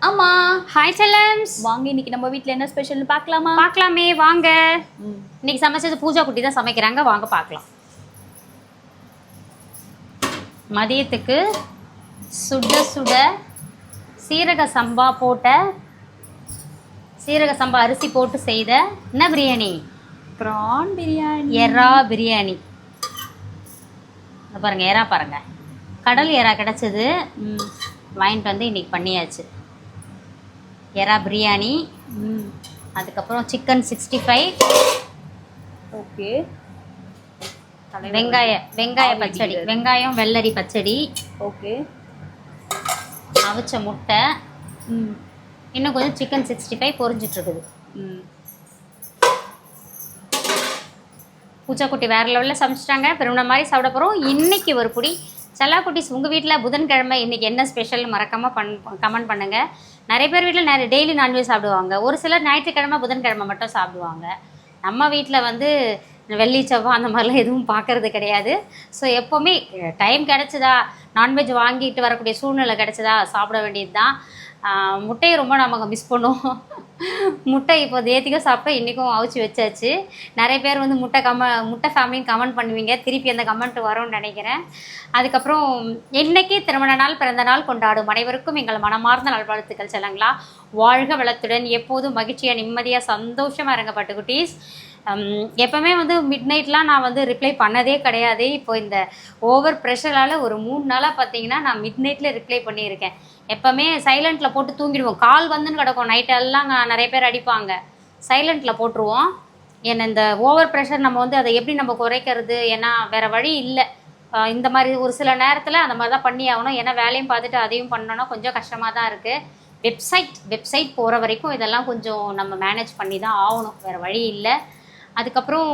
ஆமா. ஹாய் செல்லம்ஸ். வாங்க இன்னைக்கு நம்ம வீட்ல என்ன ஸ்பெஷல்னு பார்க்கலாமா? பார்க்கலாமே வாங்க. இன்னைக்கு சமைச்சது பூஜா குட்டி தான் சமைக்கிறாங்க, வாங்க பார்க்கலாம். மதியத்துக்கு சுட சுட சீரக சம்பா அரிசி போட்டு செய்த என்ன பிரியாணி? ப்ரான் பிரியாணி. எறா பிரியாணி. பாருங்க, எறா பாருங்க, கடல் எறா கிடச்சிது, வாங்கிட்டு வந்து இன்னைக்கு பண்ணியாச்சு. எறா பிரியாணி, அதுக்கப்புறம் சிக்கன் 65, ஓகே, வெங்காய பச்சடி, வெங்காயம் வெள்ளரி பச்சடி, ஓகே, அவிச்ச முட்டை, இன்னும் கொஞ்சம் சிக்கன் 65 பொரிஞ்சிட்டு இருக்குது. பூச்சாக்குட்டி வேறு லெவலில் சமைச்சிட்டாங்க. பெருமை மாதிரி சாப்பிட போகிறோம். இன்றைக்கி ஒரு புடி செல்லா குட்டீஸ். உங்கள் வீட்டில் புதன்கிழமை இன்றைக்கி என்ன ஸ்பெஷல் மறக்காமல் கமெண்ட் பண்ணுங்கள். நிறைய பேர் வீட்டில் டெய்லி நான்வெஜ் சாப்பிடுவாங்க. ஒரு சிலர் ஞாயிற்றுக்கிழமை புதன்கிழமை மட்டும் சாப்பிடுவாங்க. நம்ம வீட்டில் வந்து வெள்ளி செவ்வாய் அந்த மாதிரிலாம் எதுவும் பார்க்கறது கிடையாது. ஸோ எப்போவுமே டைம் கிடச்சிதா நான்வெஜ் வாங்கிட்டு வரக்கூடிய சூழ்நிலை கிடச்சிதா சாப்பிட வேண்டியது தான். முட்டையை ரொம்ப நமக்கு மிஸ் பண்ணுவோம். முட்டை இப்போ தேத்திக்க சாப்பிட்டோம், இன்றைக்கும் அவிச்சு வச்சாச்சு. நிறைய பேர் வந்து முட்டை ஃபேமிலின்னு கமெண்ட் பண்ணுவீங்க, திருப்பி அந்த கமெண்ட் வரும்னு நினைக்கிறேன். அதுக்கப்புறம் இன்றைக்கி திருமண நாள் பிறந்த நாள் கொண்டாடும் அனைவருக்கும் எங்கள் மனமார்ந்த நல்வாழ்த்துக்கள் செல்லங்களா. வாழ்க வளத்துடன் எப்போதும் மகிழ்ச்சியாக நிம்மதியாக சந்தோஷமாக இருங்க பட்டுக்குட்டீஸ். எப்போவுமே வந்து மிட் நைட்லாம் நான் வந்து ரிப்ளை பண்ணதே கிடையாது. இப்போ இந்த ஓவர் ப்ரெஷரால் ஒரு 3 நாளாக பார்த்தீங்கன்னா நான் மிட் நைட்டில் ரிப்ளை பண்ணியிருக்கேன். எப்போவுமே சைலண்ட்டில் போட்டு தூங்கிடுவோம். கால் வந்துன்னு கிடக்கும், நைட்டெல்லாம் நிறைய பேர் அடிப்பாங்க, சைலண்ட்டில் போட்டுருவோம். ஏன்னா இந்த ஓவர் ப்ரெஷர் நம்ம வந்து அதை எப்படி நம்ம குறைக்கிறது, ஏன்னா வேறு வழி இல்லை. இந்த மாதிரி ஒரு சில நேரத்தில் அந்த மாதிரி தான் பண்ணி ஆகணும். ஏன்னா வேலையும் பார்த்துட்டு அதையும் பண்ணோன்னா கொஞ்சம் கஷ்டமாக தான் இருக்குது. வெப்சைட் போகிற வரைக்கும் இதெல்லாம் கொஞ்சம் நம்ம மேனேஜ் பண்ணி தான் ஆகணும், வேறு வழி இல்லை. அதுக்கப்புறம்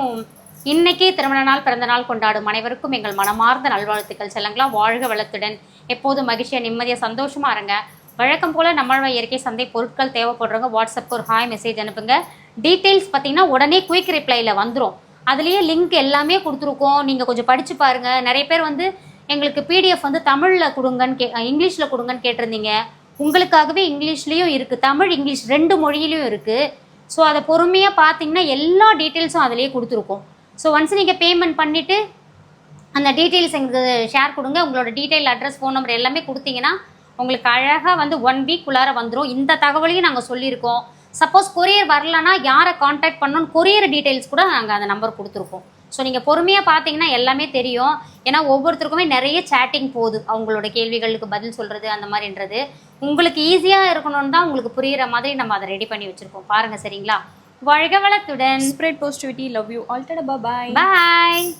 இன்றைக்கி திருமண நாள் பிறந்த நாள் கொண்டாடும் அனைவருக்கும் எங்கள் மனமார்ந்த நல்வாழ்த்துக்கள் செல்லங்களா. வாழ்க வளத்துடன் எப்போதும் மகிழ்ச்சியாக நிம்மதியாக சந்தோஷமாக இருங்க. வழக்கம் போல் நம்மளோட இயற்கை சந்தை பொருட்கள் தேவைப்படுறவங்க வாட்ஸ்அப்புக்கு ஒரு ஹாய் மெசேஜ் அனுப்புங்க. டீட்டெயில்ஸ் பார்த்தீங்கன்னா உடனே குயிக் ரிப்ளையில் வந்துடும். அதுலேயே லிங்க் எல்லாமே கொடுத்துருக்கோம், நீங்கள் கொஞ்சம் படித்து பாருங்கள். நிறைய பேர் வந்து எங்களுக்கு பிடிஎஃப் வந்து தமிழில் கொடுங்கன்னு இங்கிலீஷில் கொடுங்கன்னு கேட்டிருந்தீங்க. உங்களுக்காகவே இங்கிலீஷ்லேயும் இருக்குது, தமிழ் இங்கிலீஷ் 2 மொழியிலையும் இருக்குது. ஸோ அதை பொறுமையாக பார்த்தீங்கன்னா எல்லா டீட்டெயில்ஸும் அதிலேயே கொடுத்துருக்கோம். ஸோ ஒன்ஸ் நீங்கள் பேமெண்ட் பண்ணிவிட்டு அந்த டீட்டெயில்ஸ் எங்களுக்கு ஷேர் கொடுங்க. உங்களோட டீட்டெயில், அட்ரஸ், ஃபோன் நம்பர் எல்லாமே கொடுத்தீங்கன்னா உங்களுக்கு அழகாக வந்து 1 வீக் உள்ளார வந்துடும். இந்த தகவலையும் நாங்கள் சொல்லியிருக்கோம். சப்போஸ் கொரியர் வரலன்னா யாரை காண்டாக்ட் பண்ணணும்னு கொரியர் டீட்டெயில்ஸ் கூட நாங்கள் அந்த நம்பர் கொடுத்துருக்கோம். ஸோ நீங்கள் பொறுமையாக பார்த்தீங்கன்னா எல்லாமே தெரியும். ஏன்னா ஒவ்வொருத்தருக்குமே நிறைய சேட்டிங் போகுது, அவங்களோட கேள்விகளுக்கு பதில் சொல்கிறது அந்த மாதிரின்றது. உங்களுக்கு ஈஸியாக இருக்கணும்னு தான் உங்களுக்கு புரிகிற மாதிரி நம்ம அதை ரெடி பண்ணி வச்சுருக்கோம். பாருங்கள் சரிங்களா. வாழ்க வளத்துடன். Spread positivity. Love you all. Tata. Bye.